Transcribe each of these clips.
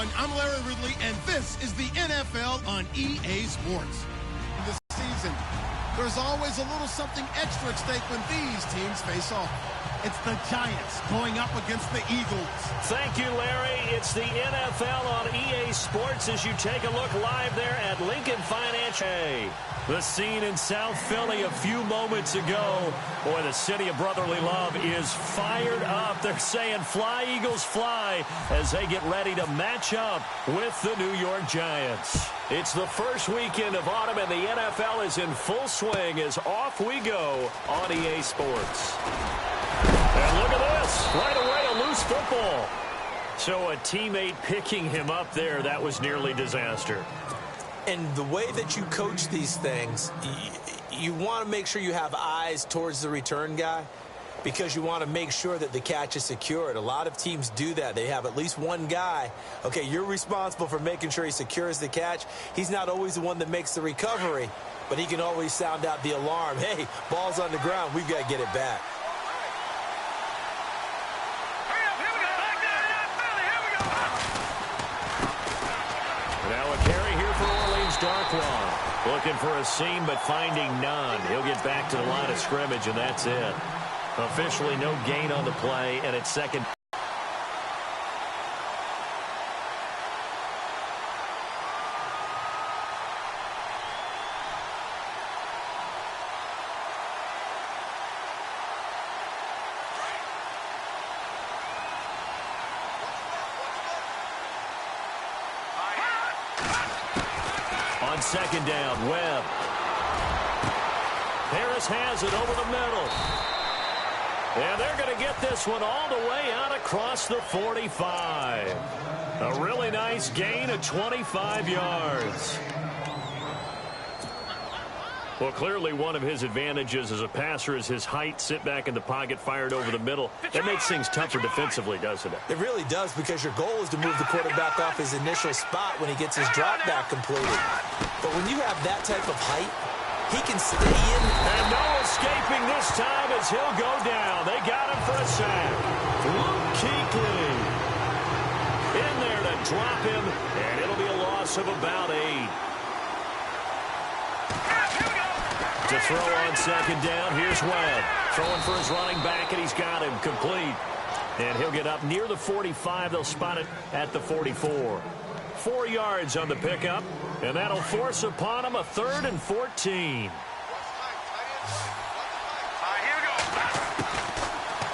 everyone. I'm Larry Ridley, and this is the NFL on EA Sports. This season, there's always a little something extra at stake when these teams face off. It's the Giants going up against the Eagles. Thank you, Larry. It's the NFL on EA Sports as you take a look live there at Lincoln Financial. The scene in South Philly a few moments ago. Boy, the city of brotherly love is fired up. They're saying fly, Eagles, fly as they get ready to match up with the New York Giants. It's the first weekend of autumn, and the NFL is in full swing as off we go on EA Sports. And look at this. Right away, a loose football. So a teammate picking him up there, that was nearly disaster. And the way that you coach these things, you want to make sure you have eyes towards the return guy because you want to make sure that the catch is secured. A lot of teams do that. They have at least one guy. Okay, you're responsible for making sure he secures the catch. He's not always the one that makes the recovery, but he can always sound out the alarm. Hey, ball's on the ground. We've got to get it back. Darkwa looking for a seam, but finding none. He'll get back to the line of scrimmage, and that's it. Officially no gain on the play, and it's second. Second down, Webb. Harris has it over the middle. And they're going to get this one all the way out across the 45. A really nice gain of 25 yards. Well, clearly one of his advantages as a passer is his height. Sit back in the pocket, fired over the middle. That makes things tougher defensively, doesn't it? It really does, because your goal is to move the quarterback off his initial spot when he gets his drop back completed. But when you have that type of height, he can stay in. And no escaping this time as he'll go down. They got him for a sack. Luke Kuechly in there to drop him, and it'll be a loss of about 8. To throw on second down, here's Webb. Throwing for his running back, and he's got him complete. And he'll get up near the 45. They'll spot it at the 44. 4 yards on the pickup, and that'll force upon him a 3rd and 14.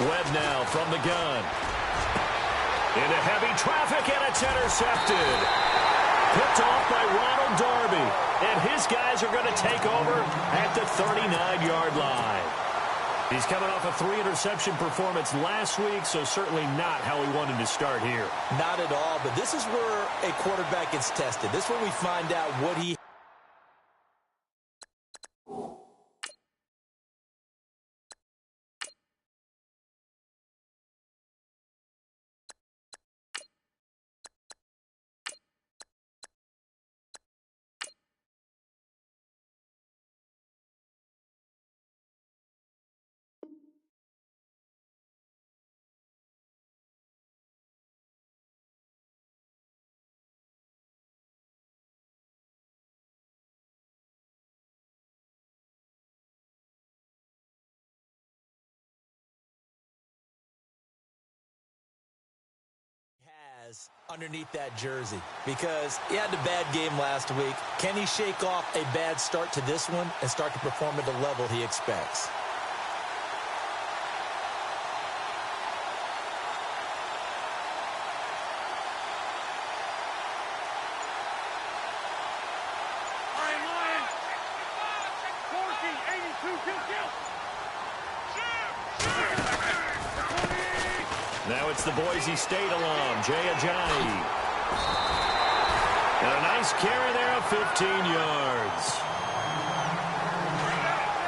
Webb now from the gun. Into heavy traffic, and it's intercepted. Picked off by Ronald Darby. And his guys are going to take over at the 39-yard line. He's coming off a 3-interception performance last week, so certainly not how he wanted to start here. Not at all, but this is where a quarterback gets tested. This is where we find out what he underneath that jersey, because he had a bad game last week. Can he shake off a bad start to this one and start to perform at the level he expects? Now it's the Boise State alum, Jay Ajani. And a nice carry there of 15 yards.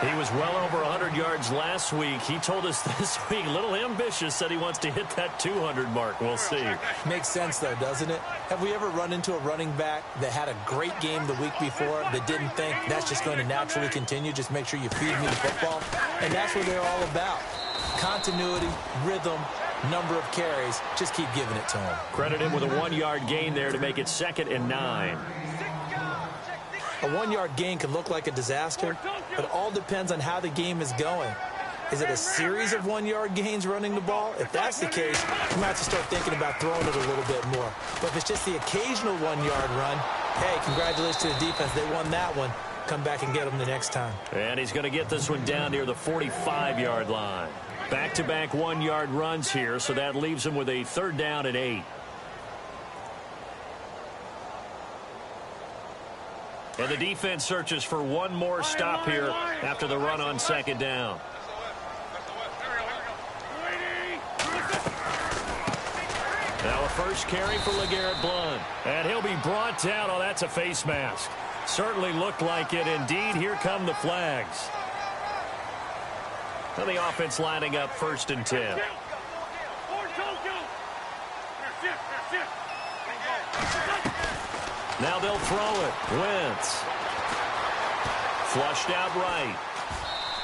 He was well over 100 yards last week. He told us this week, a little ambitious, said he wants to hit that 200 mark. We'll see. Makes sense, though, doesn't it? Have we ever run into a running back that had a great game the week before that didn't think that's just going to naturally continue? Just make sure you feed me the football. And that's what they're all about. Continuity, rhythm, number of carries. Just keep giving it to him. Credit him with a 1-yard gain there to make it 2nd and 9. A 1-yard gain can look like a disaster, but it all depends on how the game is going. Is it a series of 1-yard gains running the ball? If that's the case, you might have to start thinking about throwing it a little bit more. But if it's just the occasional 1-yard run, hey, congratulations to the defense. They won that one. Come back and get them the next time. And he's going to get this one down near the 45-yard line. Back-to-back 1-yard runs here, so that leaves him with a 3rd down and 8. And the defense searches for one more stop here after the run on 2nd down. Now a first carry for LeGarrette Blount. And he'll be brought down. Oh, that's a face mask. Certainly looked like it. Indeed, here come the flags. And the offense lining up 1st and 10. Now they'll throw it. Wentz. Flushed out right.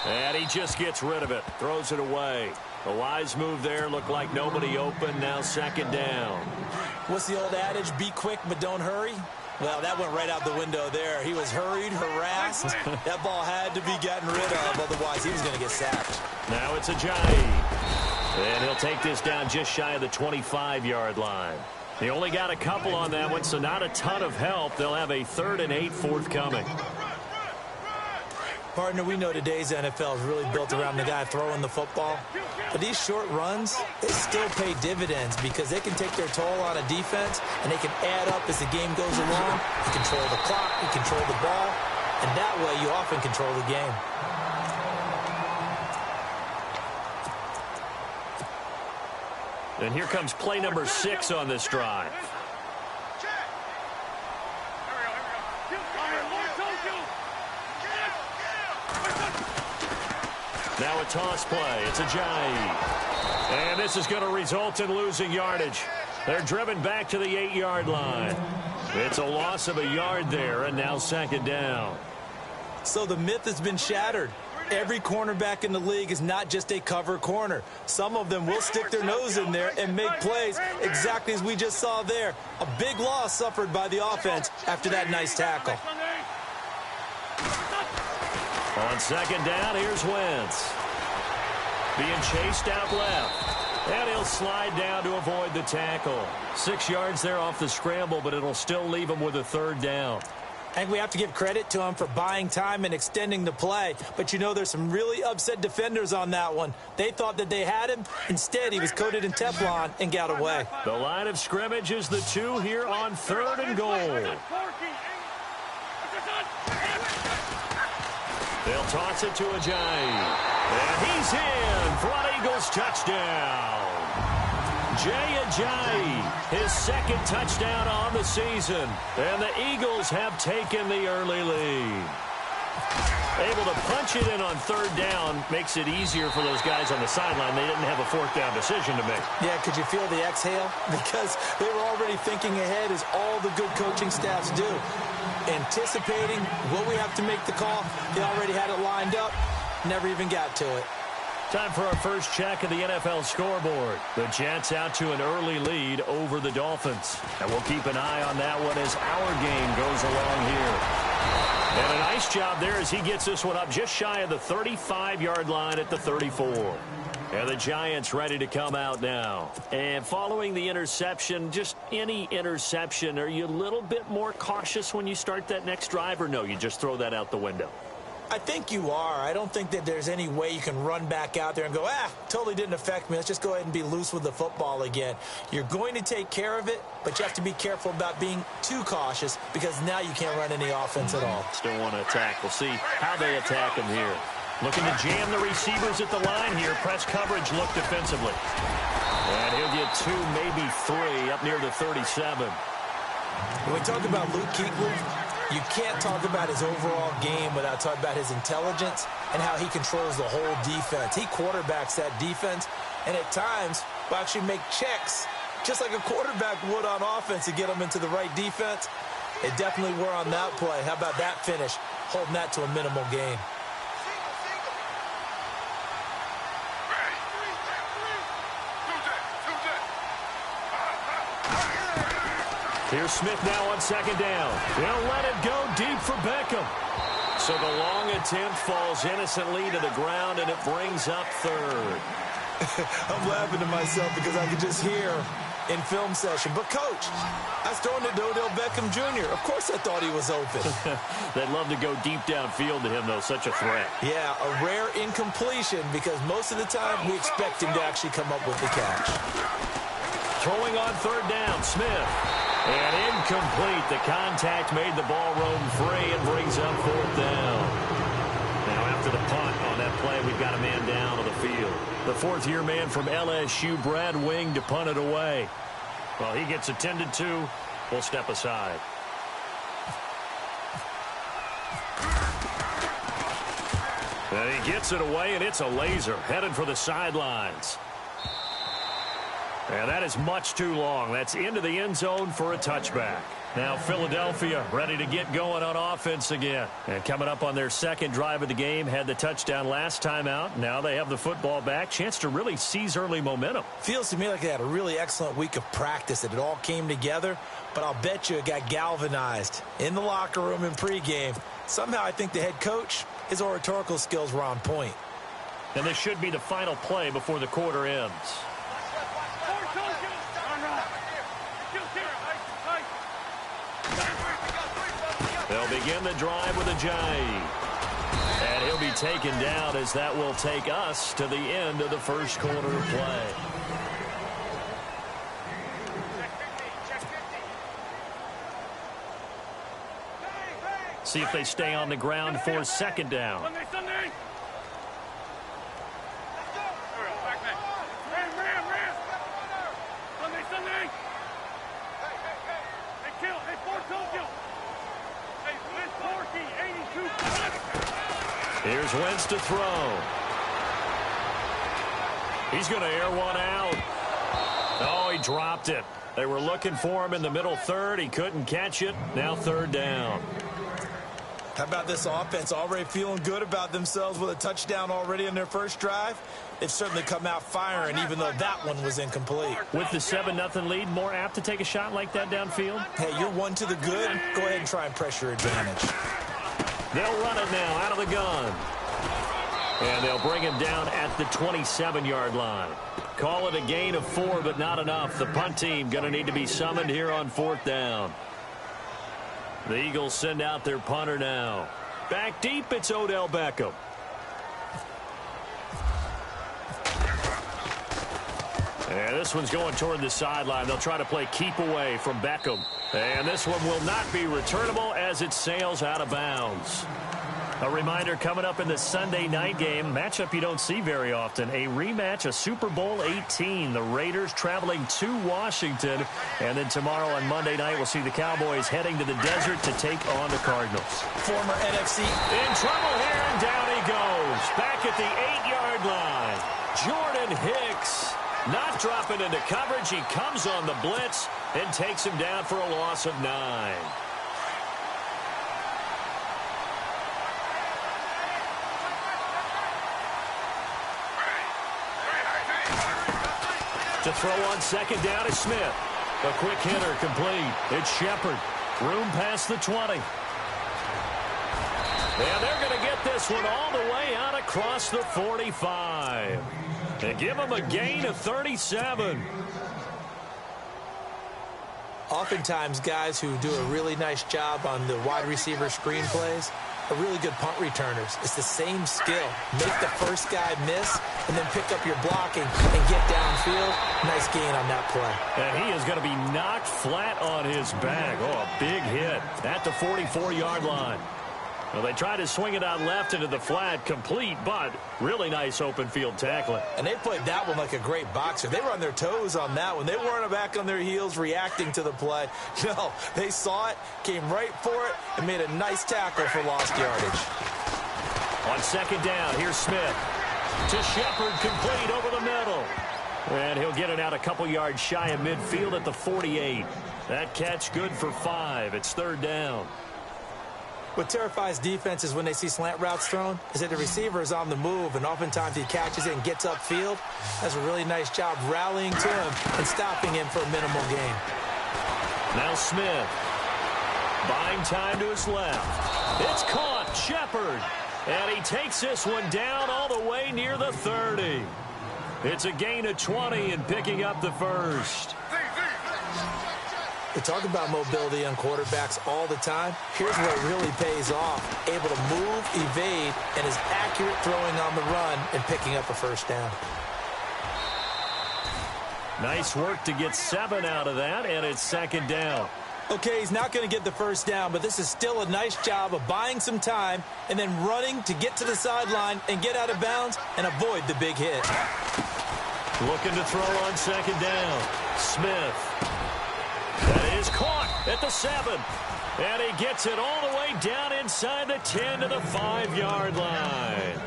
And he just gets rid of it. Throws it away. A wise move there. Looked like nobody open. Now 2nd down. What's the old adage? Be quick, but don't hurry. Well, that went right out the window there. He was hurried, harassed. That ball had to be gotten rid of. Otherwise, he was going to get sacked. Now it's Ajayi. And he'll take this down just shy of the 25-yard line. He only got a couple on that one, so not a ton of help. They'll have a 3rd and 8 forthcoming. Partner, we know today's NFL is really built around the guy throwing the football. But these short runs, they still pay dividends because they can take their toll on a defense, and they can add up as the game goes along. You control the clock, you control the ball, and that way you often control the game. And here comes play number 6 on this drive. Now a toss play. It's Ajayi. And this is going to result in losing yardage. They're driven back to the 8-yard line. It's a loss of a yard there, and now 2nd down. So the myth has been shattered. Every cornerback in the league is not just a cover corner. Some of them will stick their nose in there and make plays exactly as we just saw there. A big loss suffered by the offense after that nice tackle. On 2nd down, here's Wentz. Being chased out left. And he'll slide down to avoid the tackle. 6 yards there off the scramble, but it'll still leave him with a 3rd down. I think we have to give credit to him for buying time and extending the play. But, you know, there's some really upset defenders on that one. They thought that they had him. Instead, he was coated in Teflon and got away. The line of scrimmage is the 2 here on 3rd and goal. They'll toss it to Ajayi. And he's in for an Eagles touchdown. Jay Ajayi, his 2nd touchdown on the season. And the Eagles have taken the early lead. Able to punch it in on 3rd down makes it easier for those guys on the sideline. They didn't have a 4th down decision to make. Yeah, could you feel the exhale? Because they were already thinking ahead, as all the good coaching staffs do. Anticipating what we have to make the call. They already had it lined up. Never even got to it. Time for our first check of the NFL scoreboard. The Jets out to an early lead over the Dolphins. And we'll keep an eye on that one as our game goes along here. And a nice job there as he gets this one up just shy of the 35-yard line at the 34. And the Giants ready to come out now. And following the interception, just any interception, are you a little bit more cautious when you start that next drive, or no, you just throw that out the window? I think you are. I don't think that there's any way you can run back out there and go, totally didn't affect me. Let's just go ahead and be loose with the football again. You're going to take care of it, but you have to be careful about being too cautious because now you can't run any offense at all. Still want to attack. We'll see how they attack him here. Looking to jam the receivers at the line here. Press coverage look defensively. And he'll get 2, maybe 3 up near the 37. When we talk about Luke Kuechly, you can't talk about his overall game without talking about his intelligence and how he controls the whole defense. He quarterbacks that defense, and at times will actually make checks, just like a quarterback would on offense, to get them into the right defense. They definitely were on that play. How about that finish, holding that to a minimal gain? Here's Smith now on second down. He'll let it go deep for Beckham. So the long attempt falls innocently to the ground, and it brings up third. I'm laughing to myself because I could just hear in film session. But, Coach, I was throwing it to Odell Beckham Jr. Of course I thought he was open. They'd love to go deep downfield to him, though. Such a threat. Yeah, a rare incompletion because most of the time we expect him to actually come up with the catch. Throwing on third down, Smith. And incomplete. The contact made the ball roam free and brings up fourth down. Now after the punt on that play, we've got a man down on the field. The fourth-year man from LSU, Brad Wing, to punt it away. Well, he gets attended to. We'll step aside. And he gets it away, and it's a laser headed for the sidelines. And that is much too long. That's into the end zone for a touchback. Now Philadelphia ready to get going on offense again. And coming up on their second drive of the game, had the touchdown last time out. Now they have the football back. Chance to really seize early momentum. Feels to me like they had a really excellent week of practice, that it all came together. But I'll bet you it got galvanized in the locker room in pregame. Somehow I think the head coach, his oratorical skills were on point. And this should be the final play before the quarter ends. They'll begin the drive with a J. And he'll be taken down as that will take us to the end of the first quarter of play. See if they stay on the ground for second down. Here's Wentz to throw. He's going to air one out. Oh, he dropped it. They were looking for him in the middle third. He couldn't catch it. Now third down. How about this offense already feeling good about themselves with a touchdown already in their first drive? They've certainly come out firing, even though that one was incomplete. With the 7-0 lead, more apt to take a shot like that downfield? Hey, you're one to the good. Go ahead and try and pressure advantage. They'll run it now out of the gun. And they'll bring him down at the 27-yard line. Call it a gain of 4, but not enough. The punt team going to need to be summoned here on fourth down. The Eagles send out their punter now. Back deep, it's Odell Beckham. And this one's going toward the sideline. They'll try to play keep away from Beckham. And this one will not be returnable as it sails out of bounds. A reminder coming up in the Sunday night game, matchup you don't see very often, a rematch of Super Bowl 18. The Raiders traveling to Washington. And then tomorrow on Monday night, we'll see the Cowboys heading to the desert to take on the Cardinals. Former NFC. In trouble here, and down he goes. Back at the 8-yard line. Jordan Hicks not dropping into coverage. He comes on the blitz and takes him down for a loss of 9. To throw on second down is Smith. A quick hitter complete. It's Shepard. Room past the 20. And they're going to get this one all the way out across the 45. They give him a gain of 37. Oftentimes, guys who do a really nice job on the wide receiver screen plays are really good punt returners. It's the same skill. Make the first guy miss and then pick up your blocking and get downfield. Nice gain on that play. And he is going to be knocked flat on his back. Oh, a big hit at the 44-yard line. Well, they tried to swing it out left into the flat, complete, but really nice open field tackling. And they played that one like a great boxer. They were on their toes on that one. They weren't back on their heels reacting to the play. No, they saw it, came right for it, and made a nice tackle for lost yardage. On second down, here's Smith. To Shepard, complete over the middle. And he'll get it out a couple yards shy of midfield at the 48. That catch good for 5. It's third down. What terrifies defenses when they see slant routes thrown is that the receiver is on the move, and oftentimes he catches it and gets upfield. Does a really nice job rallying to him and stopping him for a minimal gain. Now Smith. Buying time to his left. It's caught. Shepard. And he takes this one down all the way near the 30. It's a gain of 20 and picking up the first. We talk about mobility on quarterbacks all the time. Here's where it really pays off. Able to move, evade, and is accurate throwing on the run and picking up a first down. Nice work to get 7 out of that, and it's second down. Okay, he's not going to get the first down, but this is still a nice job of buying some time and then running to get to the sideline and get out of bounds and avoid the big hit. Looking to throw on second down. Smith. That is caught at the 7. And he gets it all the way down inside the 10 to the 5-yard line.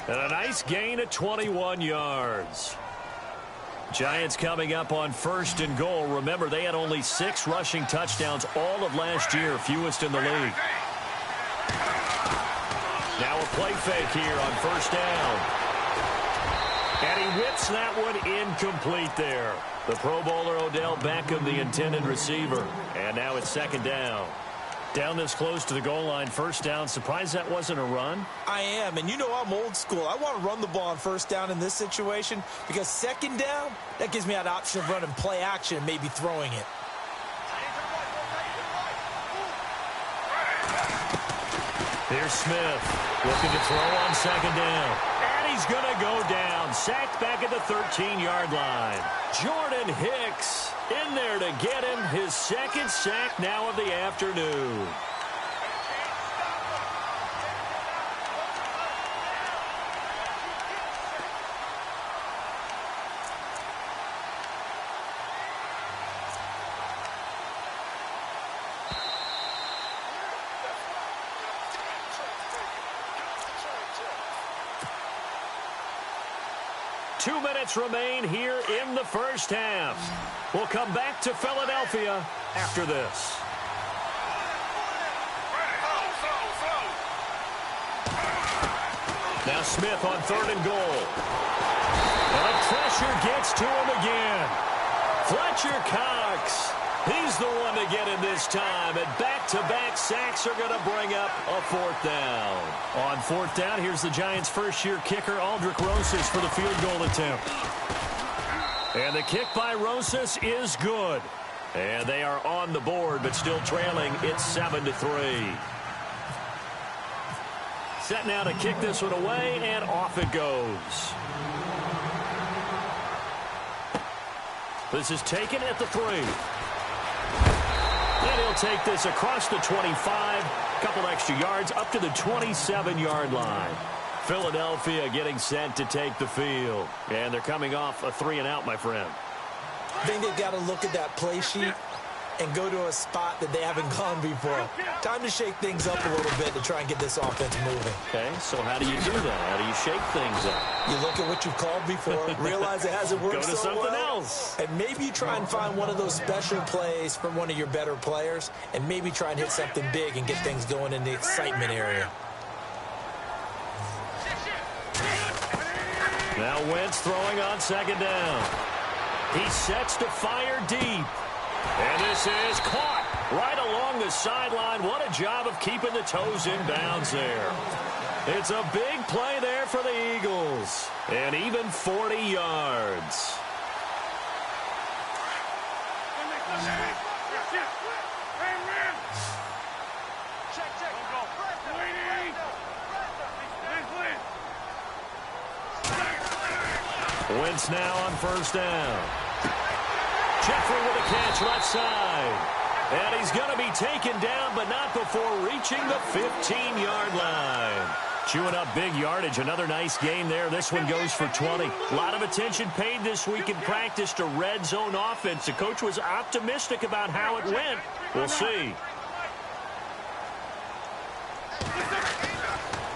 And a nice gain of 21 yards. Giants coming up on 1st and goal. Remember, they had only 6 rushing touchdowns all of last year, fewest in the league. Now a play fake here on 1st down. And he whips that one incomplete there. The Pro Bowler Odell Beckham, the intended receiver. And now it's second down. Down this close to the goal line, 1st down. Surprised that wasn't a run? I am, and you know I'm old school. I want to run the ball on 1st down in this situation because second down, that gives me that option of running play action and maybe throwing it. Here's Smith looking to throw on second down. And he's going to go down. Sacked back at the 13-yard line. Jordan Hicks in there to get him his 2nd sack now of the afternoon. Two minutes remain here in the first half. We'll come back to Philadelphia after this. Now Smith on 3rd and goal. And the pressure gets to him again. Fletcher Cox. He's the one to get him this time. And back-to-back sacks are going to bring up a 4th down. On 4th down, here's the Giants' first-year kicker, Aldrich Rosas, for the field goal attempt. And the kick by Rosas is good. And they are on the board, but still trailing. It's 7-3. Set now to kick this one away, and off it goes. This is taken at the 3. And he'll take this across the 25, a couple extra yards, up to the 27-yard line. Philadelphia getting set to take the field. And they're coming off a 3-and-out, my friend. I think they've got to look at that play sheet and go to a spot that they haven't gone before. Time to shake things up a little bit to try and get this offense moving. Okay, so how do you do that? How do you shake things up? You look at what you've called before, realize it hasn't worked so well. Go to something else. And maybe you try and find one of those special plays from one of your better players, and maybe try and hit something big and get things going in the excitement area. Now Wentz throwing on second down. He sets to fire deep. And this is caught right along the sideline. What a job of keeping the toes in bounds there. It's a big play there for the Eagles. And even 40 yards. Wentz now on 1st down. Jeffrey with a catch left side. And he's going to be taken down, but not before reaching the 15-yard line. Chewing up big yardage. Another nice gain there. This one goes for 20. A lot of attention paid this week in practice to red zone offense. The coach was optimistic about how it went. We'll see.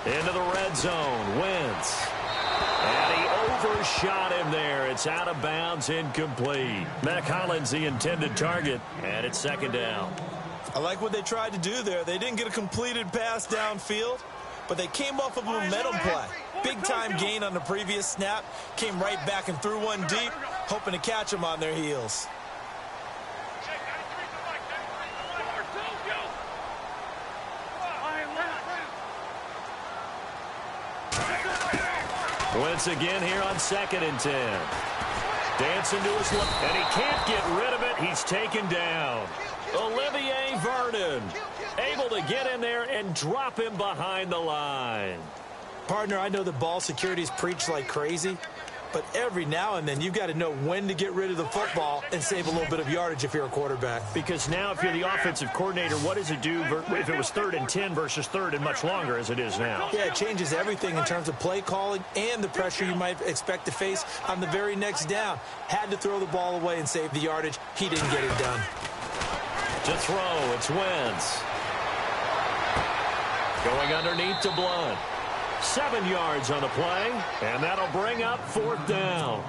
Into the red zone. Wentz. And he overshot him there. It's out of bounds, incomplete. Mac Hollins, the intended target, and it's second down. I like what they tried to do there. They didn't get a completed pass downfield, but they came off of a momentum play. Big-time gain on the previous snap. Came right back and threw one deep, hoping to catch them on their heels. Once again here on 2nd and 10. Dancing to his left, and he can't get rid of it. He's taken down. Olivier Vernon able to get in there and drop him behind the line. Partner, I know the ball security's preached like crazy, but every now and then you've got to know when to get rid of the football and save a little bit of yardage if you're a quarterback. Because now if you're the offensive coordinator, what does it do if it was 3rd and 10 versus 3rd and much longer as it is now? Yeah, it changes everything in terms of play calling and the pressure you might expect to face on the very next down. Had to throw the ball away and save the yardage. He didn't get it done. To throw, it's Wentz. Going underneath to Blunt. 7 yards on the play, and that'll bring up 4th down.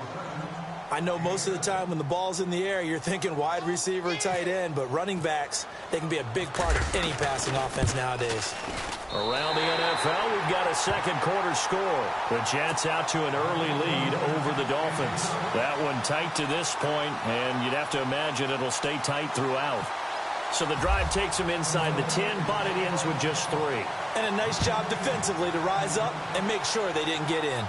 I know most of the time when the ball's in the air, you're thinking wide receiver, tight end, but running backs, they can be a big part of any passing offense nowadays. Around the NFL, we've got a second quarter score. The Jets out to an early lead over the Dolphins. That one tight to this point, and you'd have to imagine it'll stay tight throughout. So the drive takes them inside the 10, but it ends with just 3. And a nice job defensively to rise up and make sure they didn't get in.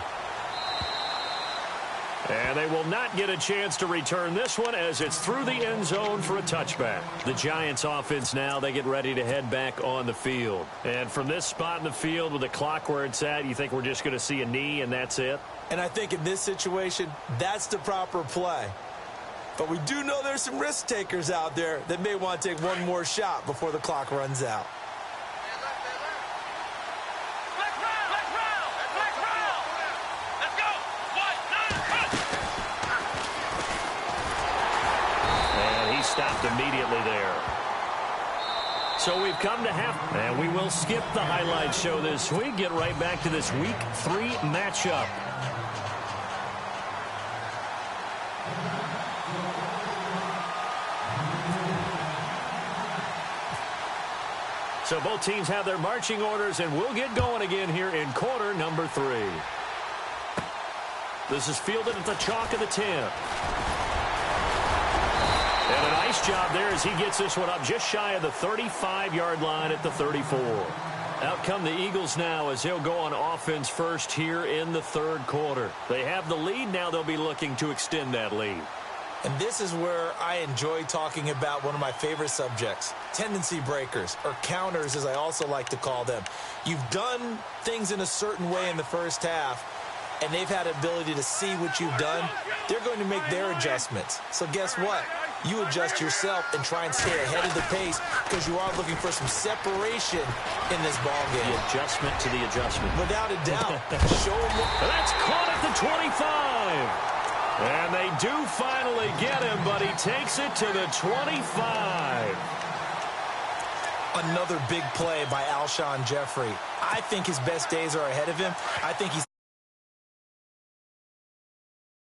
And they will not get a chance to return this one as it's through the end zone for a touchback. The Giants offense now, they get ready to head back on the field. And from this spot in the field with the clock where it's at, you think we're just going to see a knee and that's it? And I think in this situation, that's the proper play. But we do know there's some risk takers out there that may want to take one more shot before the clock runs out. And he stopped immediately there. So we've come to half, and we will skip the highlight show this week. Get right back to this Week 3 matchup. So both teams have their marching orders, and we'll get going again here in quarter number 3. This is fielded at the chalk of the 10. And a nice job there as he gets this one up just shy of the 35-yard line at the 34. Out come the Eagles now as they'll go on offense first here in the 3rd quarter. They have the lead. Now they'll be looking to extend that lead. And this is where I enjoy talking about one of my favorite subjects, tendency breakers, or counters as I also like to call them. You've done things in a certain way in the first half, and they've had the ability to see what you've done. They're going to make their adjustments. So guess what? You adjust yourself and try and stay ahead of the pace because you are looking for some separation in this ball game. The adjustment to the adjustment. Without a doubt. Show them what. That's caught at the 25. And they do finally get him, but he takes it to the 25. Another big play by Alshon Jeffrey. I think his best days are ahead of him. I think he's